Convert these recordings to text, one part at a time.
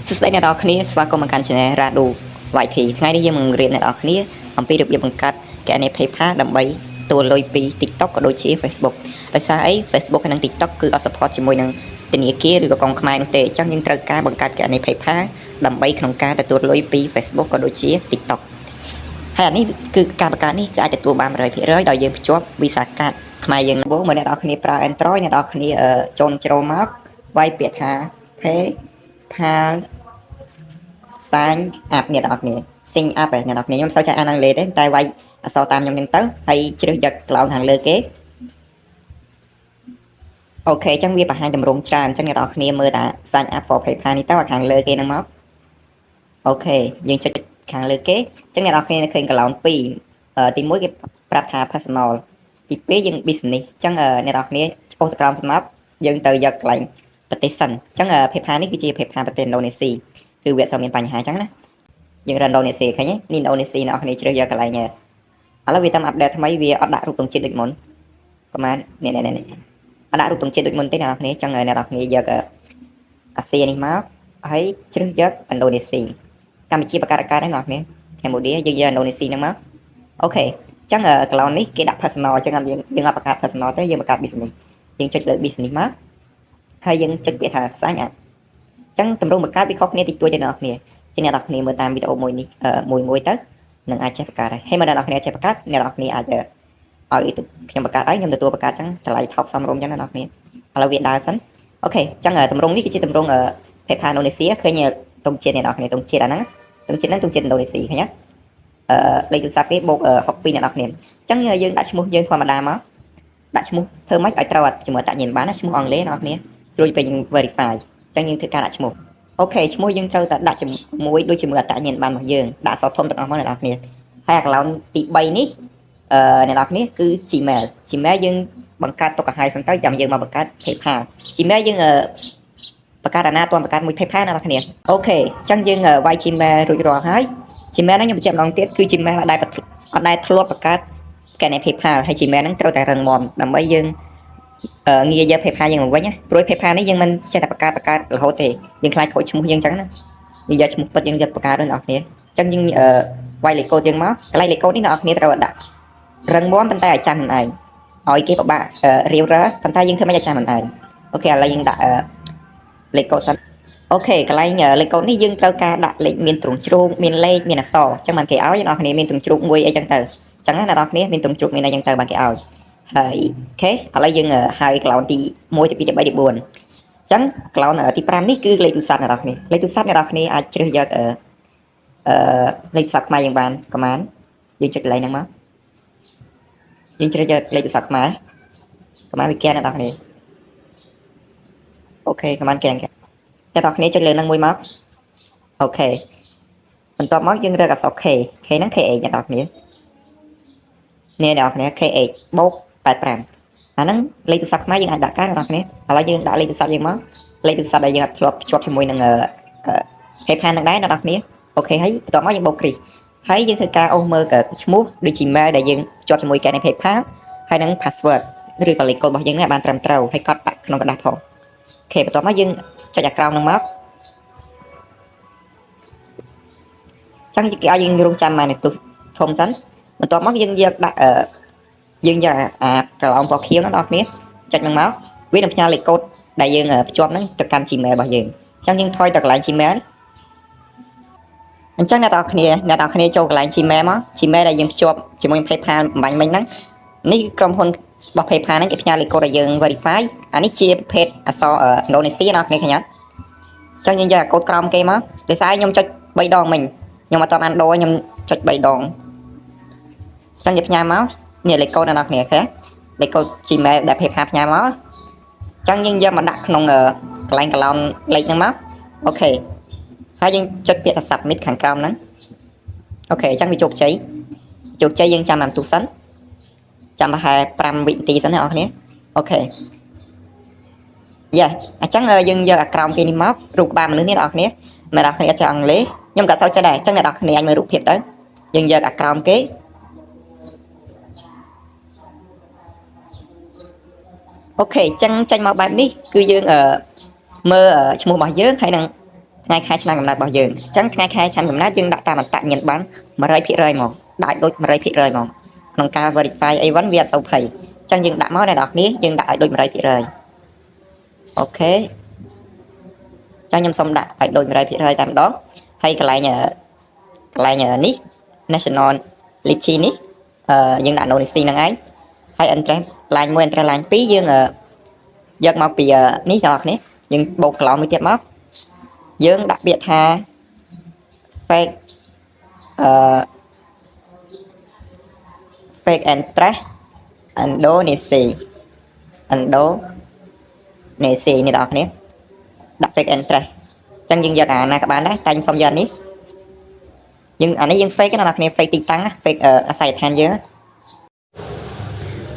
សួស្តីអ្នកនរគ្នាស្វាគមន៍មកកាន់ Channel Radu YT ថ្ងៃនេះយើងនឹងរៀនអ្នកនរគ្នាអំពីរបៀបបង្កើតគណនី PayPal ដើម្បីទូលុយពី TikTok ក៏ដូចជា Facebook ដោយសារអី Facebook និង TikTok គឺអត់ support ជាមួយនឹងធនាគារឬក៏កងខ្មែរនោះទេអញ្ចឹងយើងត្រូវការបង្កើតគណនី PayPal ដើម្បីក្នុងការទទួលលុយពី Facebook ក៏ដូចជា TikTok ហើយអានេះគឺការបង្កើតនេះគឺអាចទទួលបាន 100% ដោយយើងភ្ជាប់ Visa Card ខ្មែរយើងមកអ្នកនរគ្នាប្រើ Android អ្នកនរគ្នាចូលមកវាយពាក្យថា PayPal សាញអាប់អ្នកនរគ្នាស៊ីងអាប់អ្នកនរគ្នាខ្ញុំសូវចេះអានអង់គ្លេសទេតែវាយអក្សរតាមខ្ញុំហ្នឹងទៅហើយជ្រើសយកក្លោងខាងលើគេអូខេអញ្ចឹងវាបង្ហាញតម្រងច្រើនអញ្ចឹងអ្នកនរគ្នាមើលតាសាញអាប់ for PayPal នេះទៅខាងលើគេហ្នឹងមកអូខេយើងចុចខាងលើគេអញ្ចឹងអ្នកនរគ្នាឃើញក្លោង2ទី1គេប្រាប់ថា personal ទី2យើង business អញ្ចឹងអ្នកនរគ្នាឆ្ពោះទៅក្រោមស្មាប់យើងទៅយកកន្លែងប្រទេសសិនអញ្ចឹង PayPal នេះគឺជា PayPal ប្រទេសឥណ្ឌូនេស៊ីគឺវាអត់មានបញ្ហាអញ្ចឹងណាយើងរ៉ានដូនេស៊ីឃើញទេនេះឥណ្ឌូនេស៊ីអ្នកនរគ្នាជ្រើសយកកន្លែងឥឡូវវាតាមអាប់ដេតថ្មីវាអត់ដាក់រូបទង់ជាតិដូចមុនប្រហែលនេះអត់ដាក់រូបទង់ជាតិដូចមុនទេអ្នកនរគ្នាអញ្ចឹងអ្នកនរគ្នាយកអាស៊ីនេះមកហើយជ្រើសយកឥណ្ឌូនេស៊ីកម្ពុជាបង្កើតឱកាសដែរអ្នកនរគ្នាកម្ពុជាយើងយកឥណ្ឌូនេស៊ីហ្នឹងមកអូខេអញ្ចឹងកន្លងនេះគេដាក់ personal អញ្ចឹងយើងអត់បង្កើត personal ទេយើងបង្កើត business យើងចុចលើ business មកហើយយើងចុចពាក្យថា sign up អញ្ចឹងទម្រង់បង្កើតវាខុសគ្នាតិចតួចទេអ្នកនរគ្នាចឹងអ្នកនរគ្នាមើលតាមវីដេអូមួយនេះមួយទៅនឹងអាចចេះបង្កើតហើយមើលអ្នកនរគ្នាចេះបង្កើតអ្នកនរគ្នាអាចឲ្យខ្ញុំបង្កើតឲ្យខ្ញុំទទួលបង្កើតចឹងតម្លៃថោកសមរម្យចឹងអ្នកនរគ្នាឥឡូវវាដើរសិនអូខេចឹងទម្រង់នេះគឺជាទម្រង់ PayPal ឥណ្ឌូនេស៊ីឃើញទង់ជាតិអ្នកនរគ្នាទង់ជាតិអាហ្នឹងទង់ជាតិឥណ្ឌូនេស៊ីឃើញទេលេខទូរស័ព្ទគេបូក62អ្នកនរគ្នាអញ្ចឹងយើងដាក់ឈ្មោះយើងធម្មតាមកដាក់ឈ្មោះធ្វើម៉េចឲ្យត្រូវជាមួយអត្តសញ្ញាណប័ណ្ណឈ្មោះអង់គ្លេសអ្នកនរគ្នាស្រួលពេញ verify អញ្ចឹងយើងធ្វើការដាក់ឈ្មោះអូខេឈ្មោះយើងត្រូវតែដាក់ជាមួយដូចជាមួយអត្តសញ្ញាណប័ណ្ណរបស់យើងដាក់អក្សរធំទាំងអស់មកអ្នកនរគ្នាហើយអាកន្លោនទី3នេះអ្នកនរគ្នាគឺ Gmail យើងបង្កើតទុកឲ្យហើយសិនទៅចាំយើងមកបង្កើត PayPal Gmail យើងបង្កើតអាណាតបង្កើតមួយ PayPal អ្នកនរគ្នាអូខេអញ្ចឹងយើងវាយ Gmail រួចរាល់ហើយ Gmail ហ្នឹងខ្ញុំបញ្ជាក់ម្ដងទៀតគឺ Gmail អត់ដែលធ្លាប់បង្កើតគណនី PayPal ហើយ Gmail ហ្នឹងត្រូវតែរឹងមាំដើម្បីយើងងាយយក PayPal យើងមកវិញណាព្រោះ PayPal នេះយើងមិនចេះតែបង្កើតរហូតទេយើងខ្លាចខូចឈ្មោះយើងអញ្ចឹងណាយើងយកឈ្មោះពិតយើងយកបង្កើតដល់អ្នកនរគ្នាអញ្ចឹងយើងវាយលេខកូដយើងមកកន្លែងលេខកូដនេះអ្នកនរគ្នាត្រូវដាក់រឹងមាំប៉ុន្តែឲ្យចាំខ្លួនឯងឲ្យគេពិបាករាវរើប៉ុន្តែយើងធ្វើមិនឲ្យចាំខ្លួនឯងអូខេឥឡូវយើងដាក់លេខកូដសិនអូខេកន្លែងលេខកូដនេះយើងត្រូវការដាក់លេខមានទ្រង់ជ្រូកមានលេខមានអក្សរអញ្ចឹងបានគេឲ្យអ្នកនរគ្នាមានទ្រង់ជ្រូកមួយអីចឹងទៅអញ្ចឹងណាអ្នកនរគ្នាមានទ្រង់ជ្រូកមានអីចឹងទៅបានគេឲ្យហើយអូខេឥឡូវយើងហើយកន្លោនទី1ទី2ទី3ទី4អញ្ចឹងកន្លោនទី5នេះគឺលេខទូរស័ព្ទអ្នកនរគ្នាលេខទូរស័ព្ទអ្នកនរគ្នាអាចជ្រើសយកលេខទូរស័ព្ទខ្មែរយើងបានប្រហែលយើងចុចកន្លែងហ្នឹងមកយើងជ្រើសយកលេខទូរស័ព្ទខ្មែរវាកែអ្នកនរគ្នាអូខេប្រហែលកែអ្នកនរគ្នាចុចលើហ្នឹងមួយមកអូខេបន្ទាប់មកយើងរើសអក្សរ K ហ្នឹង KH អ្នកនរគ្នានេះអ្នកនរគ្នា KH បូក85អាហ្នឹងលេខទូរស័ព្ទខ្មែរយើងអាចដាក់កើតអ្នកនរគ្នាឥឡូវយើងដាក់លេខទូរស័ព្ទយើងមកលេខទូរស័ព្ទដែលយើងធ្លាប់ភ្ជាប់ជាមួយនឹងPayPal ហ្នឹងដែរអ្នកនរគ្នាអូខេហើយបន្ទាប់មកយើងបូកគ្រីសហើយយើងធ្វើការអូសមើលឈ្មោះដូច Gmail ដែលយើងភ្ជាប់ជាមួយកាន់ PayPal ហើយនឹង password ឬក៏លេខកូដរបស់យើងនេះបានត្រឹមត្រូវហើយកត់ដាក់ក្នុងกระดาษផងអូខេបន្ទាប់មកយើងចុចអាក្រោមហ្នឹងមកចឹងគេឲ្យយើងរងចាំមកនៅទូធំសិនបន្ទាប់មកយើងយកដាក់យើងយកអាកន្លោងពណ៌ខៀវហ្នឹងបងប្អូនចុចហ្នឹងមកវានឹងផ្ញើលេខកូដដែលយើងភ្ជាប់ហ្នឹងទៅកាន់ Gmail របស់យើងអញ្ចឹងយើងថយទៅកន្លែង Gmail អញ្ចឹងអ្នកនរគ្នាចូលកន្លែង Gmail មក Gmail ដែលយើងភ្ជាប់ជាមួយ PayPal បំបញ្ញមិញហ្នឹងនេះក្រុមហ៊ុនរបស់ PayPal ហ្នឹងគេផ្ញើលេខកូដឲ្យយើង verify អានេះជាប្រភេទអក្សរឥណ្ឌូនេស៊ីអ្នកនរគ្នាឃើញអត់អញ្ចឹងយើងយកកូដក្រោមគេមកដោយសារខ្ញុំចុច3ដងមិញខ្ញុំអត់បានដូរខ្ញុំចុច3ដងអញ្ចឹងគេផ្ញើមកនេះលេខកូដអ្នកនរគ្នាអូខេលេខកូដ Gmail ដែល PayPal ផ្ញើមកអញ្ចឹងយើងយកមកដាក់ក្នុងកន្លែងកន្លោនលេខហ្នឹងមកអូខេហើយយើងចុចពាក្យថា submit ខាងក្រោមហ្នឹងអូខេអញ្ចឹងវាជោគជ័យយើងចាំតាមទូសិនចាំប្រហែល5វិនាទីសិនណាបងប្អូនអូខេយ៉ាអញ្ចឹងយើងយកអាក្រោមគេនេះមករូបក្បាលមនុស្សនេះបងប្អូនអ្នកនរគ្នាចេះអង់គ្លេសខ្ញុំក៏សូវចេះដែរអញ្ចឹងអ្នកនរគ្នាអាចមើលរូបភាពទៅយើងយកអាក្រោមគេអូខេអញ្ចឹងចេញមកបែបនេះគឺយើងមើលឈ្មោះរបស់យើងហើយនឹង ថ្ងៃខែឆ្នាំកំណើតរបស់យើងអញ្ចឹងថ្ងៃខែឆ្នាំកំណើតយើងដាក់តាមអត្តញ្ញាណប័ណ្ណ 100% មកដាក់ដូច 100% មកក្នុងការ verify អីវ៉ាន់វាអត់សូវភ័យអញ្ចឹងយើងដាក់មកអ្នកនរគ្នាយើងដាក់ឲ្យដូច 100% អូខេចឹងខ្ញុំសុំដាក់ឲ្យដូច 100% តែម្ដងហើយកន្លែងនេះ nationality នេះយើងដាក់ notice ហ្នឹងឯងហើយ interest line 1 interest line 2យើងយកមកពីនេះបងប្អូនយើងបូកកន្លងមួយទៀតមកយើងដាក់ពាក្យថា fake fake interest Indonesia នេះបងប្អូនដាក់ fake interest អញ្ចឹងយើងយកអាណាក៏បានដែរតែខ្ញុំសុំយកនេះយើងអានេះយើង fake ណាបងប្អូន fake ទីតាំង fake អាស័យដ្ឋានយើង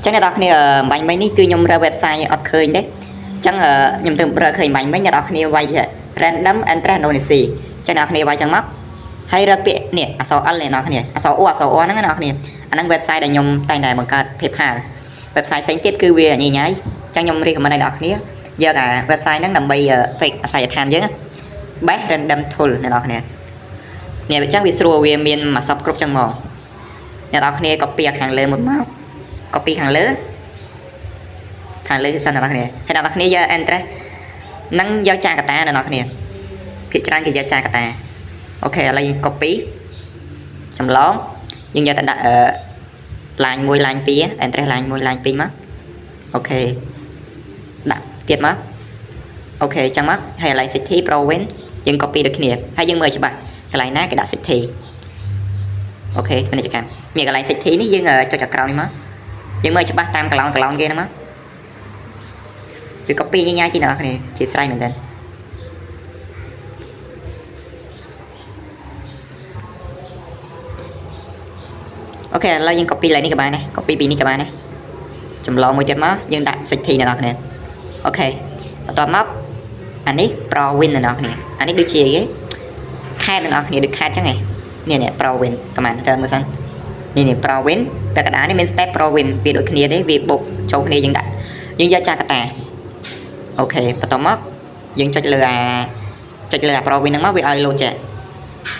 ចឹងអ្នកនរគ្នាបាញ់មិញនេះគឺខ្ញុំរើ website អត់ឃើញទេចឹងខ្ញុំទៅរើឃើញបាញ់មិញអ្នកនរគ្នាវាយ random interest Indonesia ចឹងអ្នកនរគ្នាវាយចឹងមកហើយរើពាក្យនេះអក្សរ L អ្នកនរគ្នាអក្សរ O អក្សរ O ហ្នឹងអ្នកនរគ្នាអាហ្នឹង website ដែលខ្ញុំតែងតែបង្កើត PayPal website ផ្សេងទៀតគឺវាញ៉ៃចឹងខ្ញុំ recommend ឲ្យអ្នកនរគ្នាយកអា website ហ្នឹងដើម្បី fake អាស័យដ្ឋានយើង best random tool អ្នកនរគ្នានេះអញ្ចឹងវាស្រួលវាមានមួយសពគ្រប់ចឹងមកអ្នកនរគ្នា copy ខាងលើមក copy ខាងលើគឺសិនអ្នកនរគ្នាហើយអ្នកនរគ្នាយក interest នឹងយកចាកតាអ្នកនរគ្នាភាគច្រើនគេយកចាកតាអូខេឥឡូវយើង copy ចម្លងយើងយកទៅដាក់line 1 line 2 interest line 1 line 2មកអូខេដាក់ទៀតមកអូខេចឹងមកហើយឥឡូវ city province យើង copy ដូចគ្នាហើយយើងមើលច្បាស់កន្លែងណាគេដាក់ city អូខេពាណិជ្ជកម្មមានកន្លែង city នេះយើងចុចអាក្រោមនេះមកយើងមើលច្បាស់តាមកន្លងគេហ្នឹងមកវា copy ញ៉ៃទីអ្នកនរគ្នាជាស្រ័យមែនតើអូខេឥឡូវយើង copy ឡើងនេះក៏បានដែរ copy ពីនេះក៏បានដែរចម្លងមួយទៀតមកយើងដាក់ city អ្នកនរគ្នាអូខេបន្ទាប់មកអានេះ province អ្នកនរគ្នាអានេះដូចជាគេខេត្តអ្នកនរគ្នាដូចខេត្តចឹងហ៎នេះ province ក៏បានរើមើលសិននេះ province តែកណ្ដាលនេះមាន step province វាដូចគ្នាទេវាបុកចូលគ្នាយើងដាក់យើងយកចាកតាអូខេបន្ទាប់មកយើងចុចលើអា province ហ្នឹងមកវាឲ្យ load ចេះ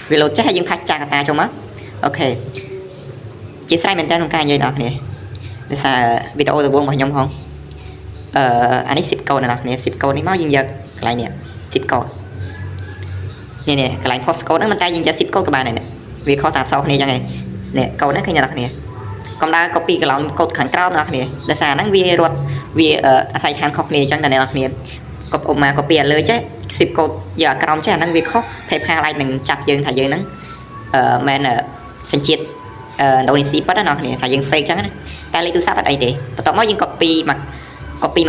វា load ចេះហើយយើងផាច់ចាកតាចូលមកអូខេជាស្រ័យមែនតើក្នុងការនិយាយដល់គ្នាដោយសារវីដេអូដំបូងរបស់ខ្ញុំហងអានេះ zip code អ្នកនរគ្នា zip code នេះមកយើងយកកន្លែងនេះ zip code នេះកន្លែង post code ហ្នឹងមិនតែយើងយក zip code ក៏បានដែរវាខុសតាមអក្សរគ្នាចឹងឯងនេះ code ហ្នឹងឃើញអ្នកនរគ្នាកុំដើរ copy កន្លង code ខាងក្រោមអ្នកនរគ្នាដោយសារហ្នឹងវារត់វាអាស័យដ្ឋានខុសគ្នាចឹងតែអ្នកនរគ្នាកុំមក copy ឲ្យលើចេះ zip code យកអាក្រោមចេះអាហ្នឹងវាខុស PayPal អាចនឹងចាប់យើងថាយើងហ្នឹងមែនសញ្ជាតិIndonesia ប៉ាត់ណាគ្នាថាយើង fake ចឹងណាតែលេខទូរស័ព្ទអត់អីទេបន្ទាប់មកយើង copy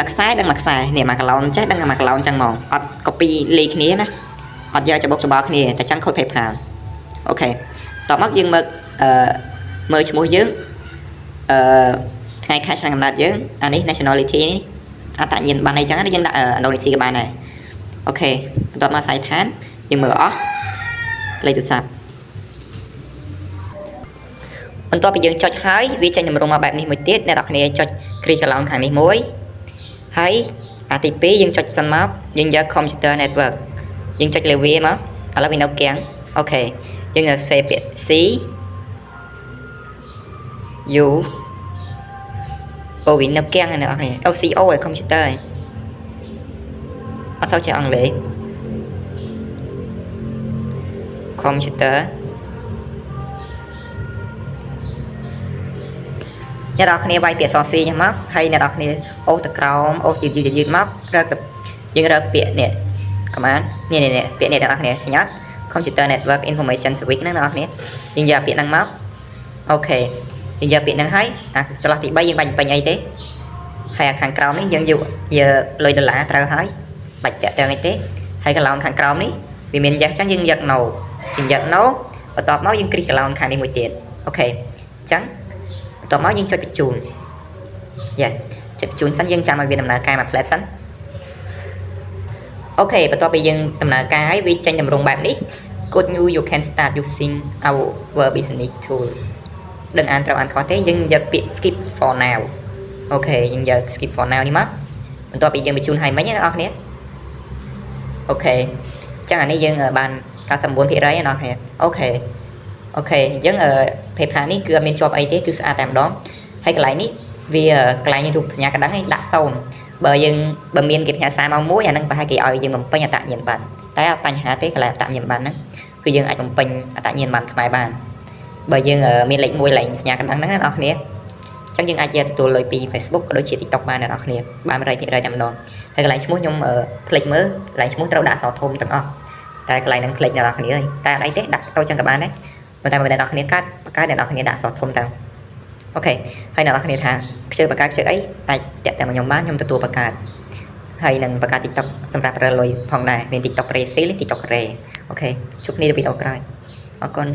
មកខ្សែដឹងមកខ្សែនេះមកកន្លងចេះដឹងមកកន្លងចឹងហ្មងអត់ copy លេខគ្នាណាអត់យកច្បុកច្បល់គ្នាតែចឹងខូច PayPal អូខេបន្ទាប់មកយើងមើលឈ្មោះយើងថ្ងៃខែឆ្នាំកំណើតយើងអានេះ nationality នេះអត្តញ្ញាណប័ណ្ណអីចឹងយើងដាក់ Indonesia ក៏បានដែរអូខេបន្ទាប់មកអាស័យដ្ឋានយើងមើលអស់លេខទូរស័ព្ទបន្ទាប់ពីយើងចុចហើយវាចេញតម្រង់មកបែបនេះមួយទៀតអ្នកនរគ្នាចុចគ្រីកន្លងខាងនេះមួយហើយអាទី2យើងចុចសិនមកយើងយក computer network យើងចុចលើវាមកឥឡូវវានៅគាំងអូខេយើងនឹងសេពាក្យ C U O វានៅគាំងអ្នកនរគ្នា CO ឯ computer ឯអត់សូវចេះអង់គ្លេស computerអ្នកនរគ្នាវាយពាក្យសរសេរមកហើយអ្នកនរគ្នាអូសទៅក្រោមអូសយឺតមករើយើងរើពាក្យនេះកម៉ាននេះពាក្យនេះអ្នកនរគ្នាឃើញអត់ Computer Network Information Service ហ្នឹងអ្នកនរគ្នាយើងយកពាក្យហ្នឹងមកអូខេយើងយកពាក្យហ្នឹងហើយអាចន្លោះទី3យើងបាញ់ពេញអីទេហើយអាខាងក្រោមនេះយើងយកលុយដុល្លារត្រូវហើយបាច់តាក់ទងអីទេហើយកន្លងខាងក្រោមនេះវាមានយ៉ាងចឹងយើងយក no បន្ទាប់មកយើងគ្រីកកន្លងខាងនេះមួយទៀតអូខេអញ្ចឹងបន្ទាប់មកយើងចុចបញ្ជូនចុចបញ្ជូនសិនយើងចាំឲ្យវាដំណើរការមកផ្លែសិនអូខេបន្ទាប់ពីយើងដំណើរការហើយវាចេញតម្រង់បែបនេះ Good news you can start using our business tool ដឹងអានត្រូវអានខុសទេយើងយកពាក្យ skip for now អូខេយើងយក skip for now នេះមកបន្ទាប់ពីយើងបញ្ជូនឲ្យមិញណាអ្នកនរគ្នាអូខេ ចឹងអានេះយើងបាន99%ណោះគ្នាអូខេអញ្ចឹង PayPal នេះគឺអត់មានជាប់អីទេគឺស្អាតតែម្ដងហើយកន្លែងនេះវាកន្លែងរូបសញ្ញាកណ្ដឹងឯងដាក់0បើមានគេផ្ញើសារមកមួយអានឹងប្រហែលគេឲ្យយើងបំពេញអត្តញ្ញាណប័ណ្ណតែអត់បញ្ហាទេកន្លែងអត្តញ្ញាណប័ណ្ណហ្នឹងគឺយើងអាចបំពេញអត្តញ្ញាណប័ណ្ណខ្មែរបានបើយើងមានលេខ1លេខសញ្ញាកណ្ដឹងហ្នឹងណាអ្នកនរគ្នាចឹងយើងអាចទទួលលុយពី Facebook ក៏ដូចជា TikTok បានអ្នកនរគ្នាបាន100%តែម្ដងហើយកន្លែងឈ្មោះខ្ញុំផ្លេចមើលកន្លែងឈ្មោះត្រូវដាក់អក្សរធំទាំងអស់តែកន្លែងហ្នឹងផ្លេចអ្នកនរគ្នាហើយតែអត់អីទេដាក់តូចចឹងក៏បានដែរប៉ុន្តែបើអ្នកនរគ្នាកាត់បង្កើតអ្នកនរគ្នាដាក់អក្សរធំទៅអូខេហើយអ្នកនរគ្នាថាខ្ជិលបង្កើតខ្ជិលអីអាចតាក់តែមកខ្ញុំបានខ្ញុំទទួលបង្កើតហើយនឹងបង្កើត TikTok សម្រាប់រើលុយផងដែរមាន TikTok Brazil TikTok Korea អូខេជួបគ្នានៅវីដេអូក្រោយអរគុណ